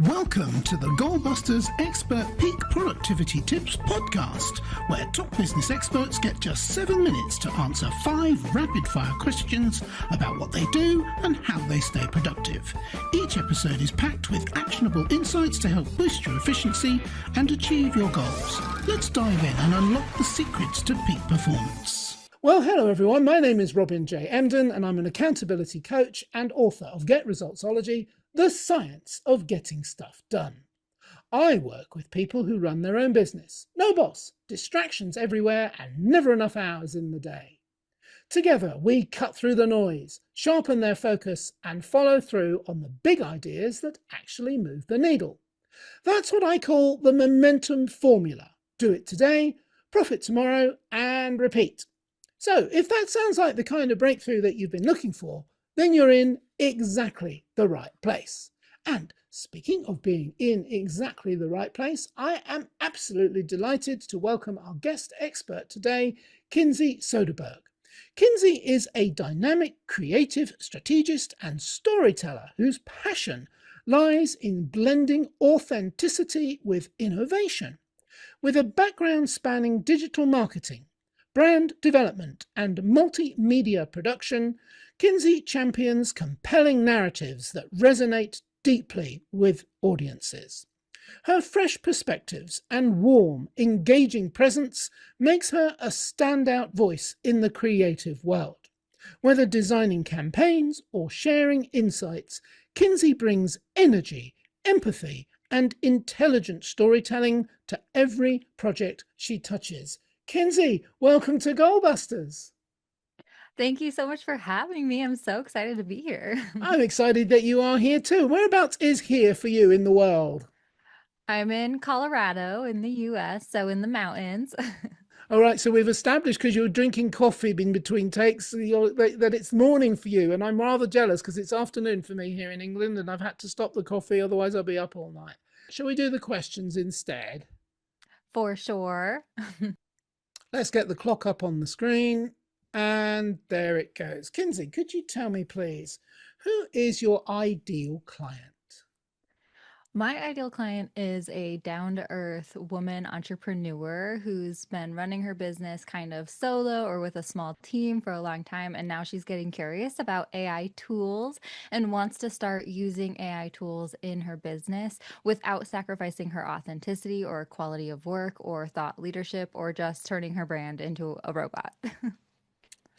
Welcome to the Goalbusters Expert Peak Productivity Tips podcast, where top business experts get just 7 minutes to answer 5 rapid-fire questions about what they do and how they stay productive. Each episode is packed with actionable insights to help boost your efficiency and achieve your goals. Let's dive in and unlock the secrets to peak performance. Well, hello everyone. My name is Robin J. Emden, and I'm an accountability coach and author of Get Resultsology, the science of getting stuff done. I work with people who run their own business. No boss, distractions everywhere, and never enough hours in the day. Together, we cut through the noise, sharpen their focus, and follow through on the big ideas that actually move the needle. That's what I call the momentum formula. Do it today, profit tomorrow, and repeat. So, if that sounds like the kind of breakthrough that you've been looking for, then you're in exactly the right place. And speaking of being in exactly the right place, I am absolutely delighted to welcome our guest expert today, Kinsey Soderberg. Kinsey is a dynamic, creative strategist and storyteller whose passion lies in blending authenticity with innovation. With a background spanning digital marketing, brand development, and multimedia production, Kinsey champions compelling narratives that resonate deeply with audiences. Her fresh perspectives and warm, engaging presence makes her a standout voice in the creative world. Whether designing campaigns or sharing insights, Kinsey brings energy, empathy, and intelligent storytelling to every project she touches. Kinsey, welcome to Goalbusters. Thank you so much for having me. I'm so excited to be here. I'm excited that you are here too. Whereabouts is here for you in the world? I'm in Colorado in the US, so in the mountains. All right, so we've established, because you're drinking coffee in between takes, that it's morning for you, and I'm rather jealous because it's afternoon for me here in England, and I've had to stop the coffee, otherwise I'll be up all night. Shall we do the questions instead? For sure. Let's get the clock up on the screen. And there it goes. Kinsey, could you tell me, please, who is your ideal client? My ideal client is a down-to-earth woman entrepreneur who's been running her business kind of solo or with a small team for a long time, and now she's getting curious about AI tools and wants to start using AI tools in her business without sacrificing her authenticity or quality of work or thought leadership or just turning her brand into a robot.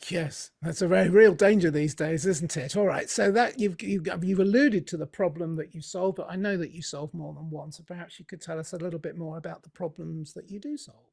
Yes, that's a very real danger these days, isn't it? All right, so that you've alluded to the problem that you solve, but I know that you solve more than one, so perhaps you could tell us a little bit more about the problems that you do solve.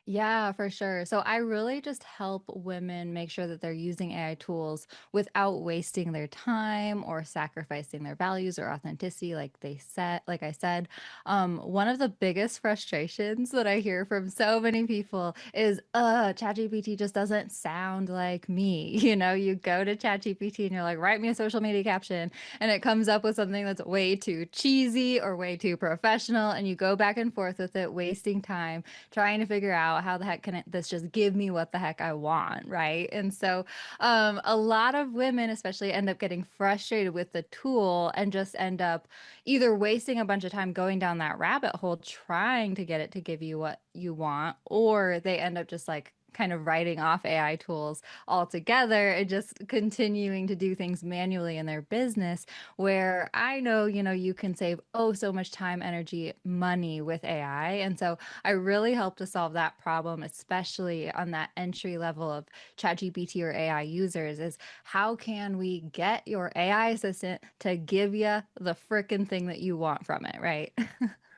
Yeah, for sure. So I really just help women make sure that they're using AI tools without wasting their time or sacrificing their values or authenticity, like I said. One of the biggest frustrations that I hear from so many people is, ChatGPT just doesn't sound like me. You know, you go to ChatGPT and you're like, write me a social media caption, and it comes up with something that's way too cheesy or way too professional, and you go back and forth with it, wasting time trying to figure out how the heck can this just give me what the heck I want, right? And so a lot of women especially end up getting frustrated with the tool and just end up either wasting a bunch of time going down that rabbit hole trying to get it to give you what you want, or they end up just like kind of writing off AI tools altogether and just continuing to do things manually in their business, where I know, you can save so much time, energy, money with AI. And so I really help to solve that problem, especially on that entry level of ChatGPT or AI users, is how can we get your AI assistant to give you the frickin' thing that you want from it, right?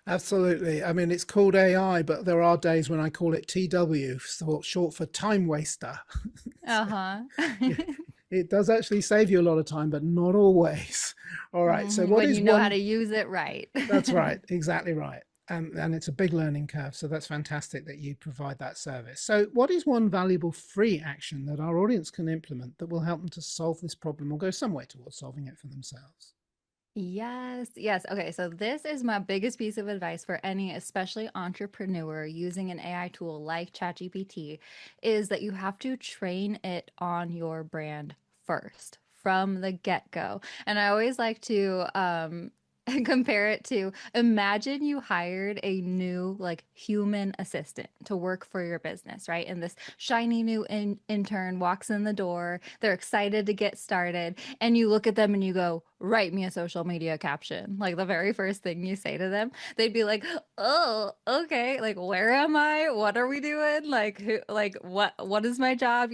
Absolutely. I mean, it's called AI, but there are days when I call it TW, short for time waster. Uh-huh. Yeah, it does actually save you a lot of time, but not always. All right. So what When is you know one? how to use it right. That's right. Exactly right. And it's a big learning curve. So that's fantastic that you provide that service. So what is one valuable free action that our audience can implement that will help them to solve this problem or go some way towards solving it for themselves? Yes, yes. Okay, so this is my biggest piece of advice for any, especially entrepreneur using an AI tool like ChatGPT, is that you have to train it on your brand first from the get-go. And I always like to and compare it to, imagine you hired a new like human assistant to work for your business, right? And this shiny new intern walks in the door. They're excited to get started. And you look at them and you go, write me a social media caption. Like the very first thing you say to them, they'd be like, oh, okay. Like, where am I? What are we doing? Like, who, like, what is my job?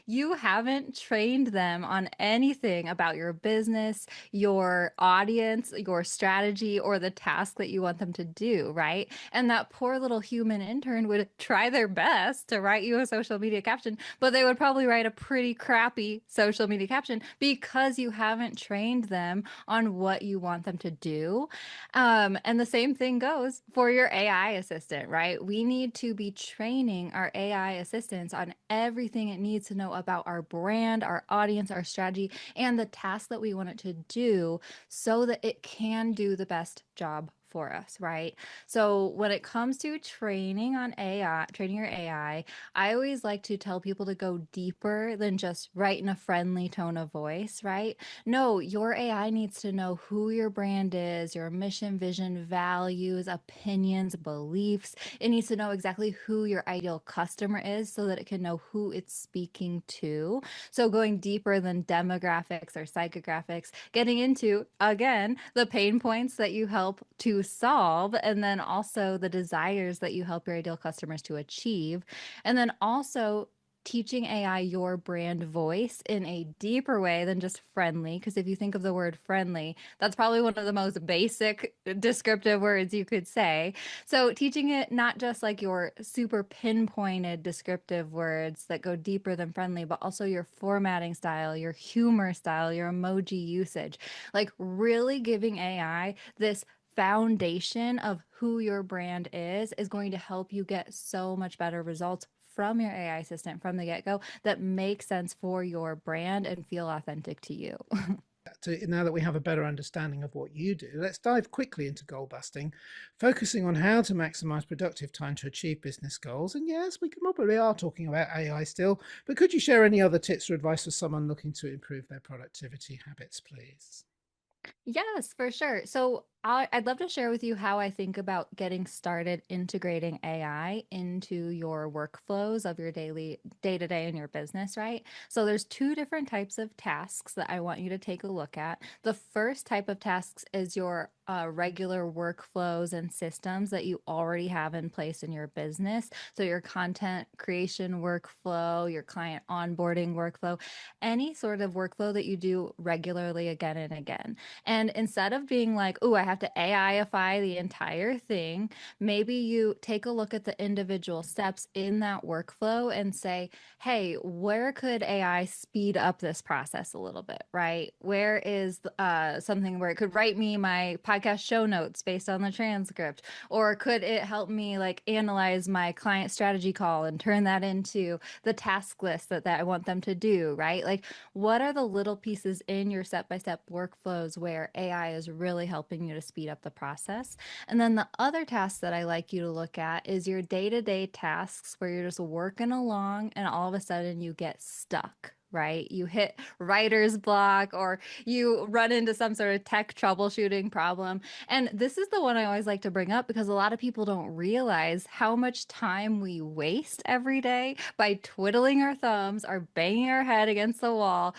You haven't trained them on anything about your business, your audience, your strategy, or the task that you want them to do, right? And that poor little human intern would try their best to write you a social media caption, but they would probably write a pretty crappy social media caption because you haven't trained them on what you want them to do. And the same thing goes for your AI assistant, right? We need to be training our AI assistants on everything it needs to know about our brand, our audience, our strategy, and the task that we want it to do so that it can do the best job for us, right? So when it comes to training on AI, training your AI, I always like to tell people to go deeper than just write in a friendly tone of voice, right? No, your AI needs to know who your brand is, your mission, vision, values, opinions, beliefs. It needs to know exactly who your ideal customer is so that it can know who it's speaking to. So going deeper than demographics or psychographics, getting into, again, the pain points that you help to solve, and then also the desires that you help your ideal customers to achieve. And then also teaching AI your brand voice in a deeper way than just friendly. Because if you think of the word friendly, that's probably one of the most basic descriptive words you could say. So teaching it not just like your super pinpointed descriptive words that go deeper than friendly, but also your formatting style, your humor style, your emoji usage, like really giving AI this foundation of who your brand is going to help you get so much better results from your AI assistant from the get-go that make sense for your brand and feel authentic to you. Now that we have a better understanding of what you do, let's dive quickly into goal busting, focusing on how to maximize productive time to achieve business goals. And yes, we probably are talking about AI still, but could you share any other tips or advice for someone looking to improve their productivity habits, please? Yes, for sure. So I'd love to share with you how I think about getting started integrating AI into your workflows of your daily day to day in your business, right? So there's two different types of tasks that I want you to take a look at. The first type of tasks is your regular workflows and systems that you already have in place in your business. So your content creation workflow, your client onboarding workflow, any sort of workflow that you do regularly again and again. And instead of being like, oh, I have to AIify the entire thing, maybe you take a look at the individual steps in that workflow and say, hey, where could AI speed up this process a little bit, right? Where is something where it could write me my podcast show notes based on the transcript? Or could it help me like analyze my client strategy call and turn that into the task list that I want them to do, right? Like, what are the little pieces in your step-by-step workflows where AI is really helping you to speed up the process? And then the other task that I like you to look at is your day-to-day tasks where you're just working along and all of a sudden you get stuck. Right? You hit writer's block or you run into some sort of tech troubleshooting problem. And this is the one I always like to bring up because a lot of people don't realize how much time we waste every day by twiddling our thumbs or banging our head against the wall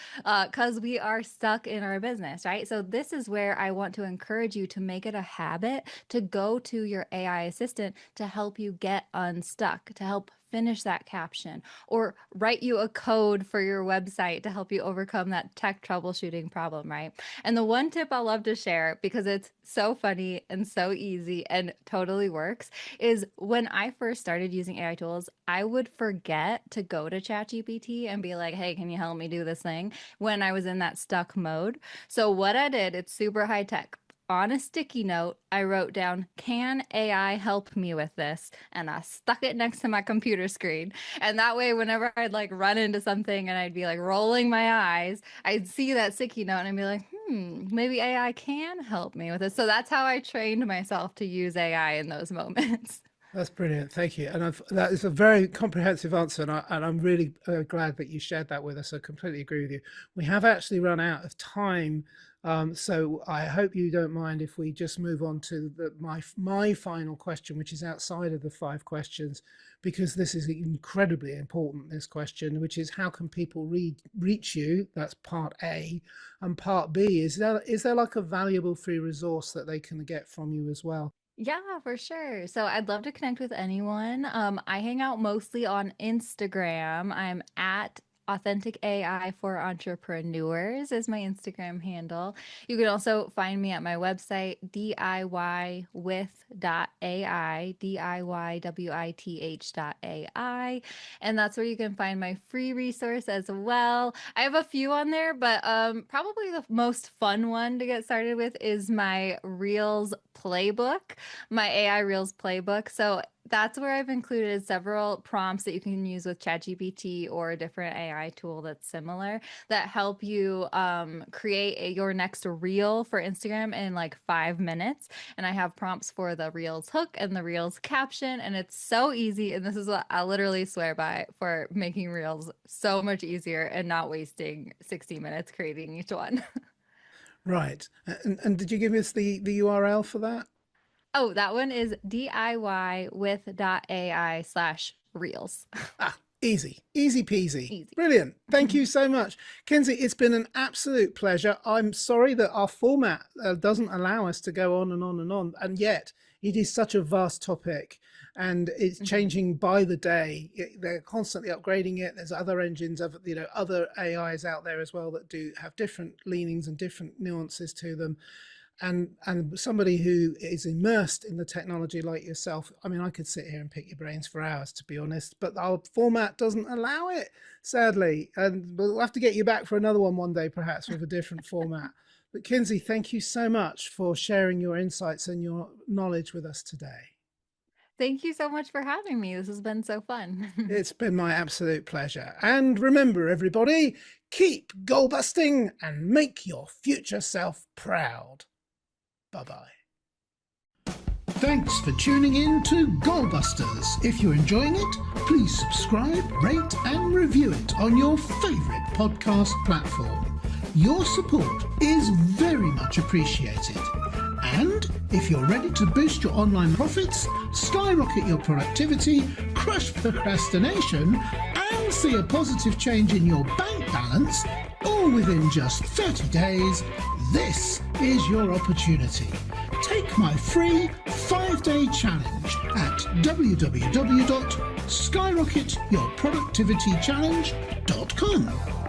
because we are stuck in our business, right? So this is where I want to encourage you to make it a habit to go to your AI assistant to help you get unstuck, to help finish that caption or write you a code for your website to help you overcome that tech troubleshooting problem, right? And the one tip I'll love to share because it's so funny and so easy and totally works is when I first started using AI tools, I would forget to go to ChatGPT and be like, hey, can you help me do this thing when I was in that stuck mode? So what I did, it's super high tech. On a sticky note, I wrote down, can AI help me with this? And I stuck it next to my computer screen. And that way, whenever I'd like run into something and I'd be like rolling my eyes, I'd see that sticky note and I'd be like, maybe AI can help me with this. So that's how I trained myself to use AI in those moments. That's brilliant. Thank you. And that is a very comprehensive answer. And I'm really glad that you shared that with us. I completely agree with you. We have actually run out of time So I hope you don't mind if we just move on to my final question, which is outside of the 5 questions, because this is incredibly important, this question, which is how can people reach you? That's part A. And part B, is there like a valuable free resource that they can get from you as well? Yeah, for sure. So I'd love to connect with anyone. I hang out mostly on Instagram. I'm at Authentic AI for Entrepreneurs is my Instagram handle. You can also find me at my website, DIYwith.ai, DIYWITH.ai. And that's where you can find my free resource as well. I have a few on there, but probably the most fun one to get started with is my Reels Playbook, my AI Reels Playbook. So that's where I've included several prompts that you can use with ChatGPT or a different AI tool that's similar that help you create your next reel for Instagram in like 5 minutes. And I have prompts for the Reels hook and the Reels caption, and it's so easy. And this is what I literally swear by for making Reels so much easier and not wasting 60 minutes creating each one. Right. And did you give us the URL for that? Oh, that one is DIYwith.ai/reels. Ah, easy peasy. Easy. Brilliant. Thank you so much. Kinsey, it's been an absolute pleasure. I'm sorry that our format doesn't allow us to go on and on and on, and yet it is such a vast topic and it's changing by the day. They're constantly upgrading it. There's other engines of, other AIs out there as well that do have different leanings and different nuances to them. And somebody who is immersed in the technology like yourself, I mean, I could sit here and pick your brains for hours, to be honest, but our format doesn't allow it, sadly. And we'll have to get you back for another one day, perhaps with a different format. But Kinsey, thank you so much for sharing your insights and your knowledge with us today. Thank you so much for having me. This has been so fun. It's been my absolute pleasure. And remember, everybody, keep goal busting and make your future self proud. Bye-bye. Thanks for tuning in to Goalbusters. If you're enjoying it, please subscribe, rate and review it on your favourite podcast platform. Your support is very much appreciated. And if you're ready to boost your online profits, skyrocket your productivity, crush procrastination, and see a positive change in your bank balance, all within just 30 days, this is your opportunity. Take my free 5-day challenge at www.skyrocketyourproductivitychallenge.com.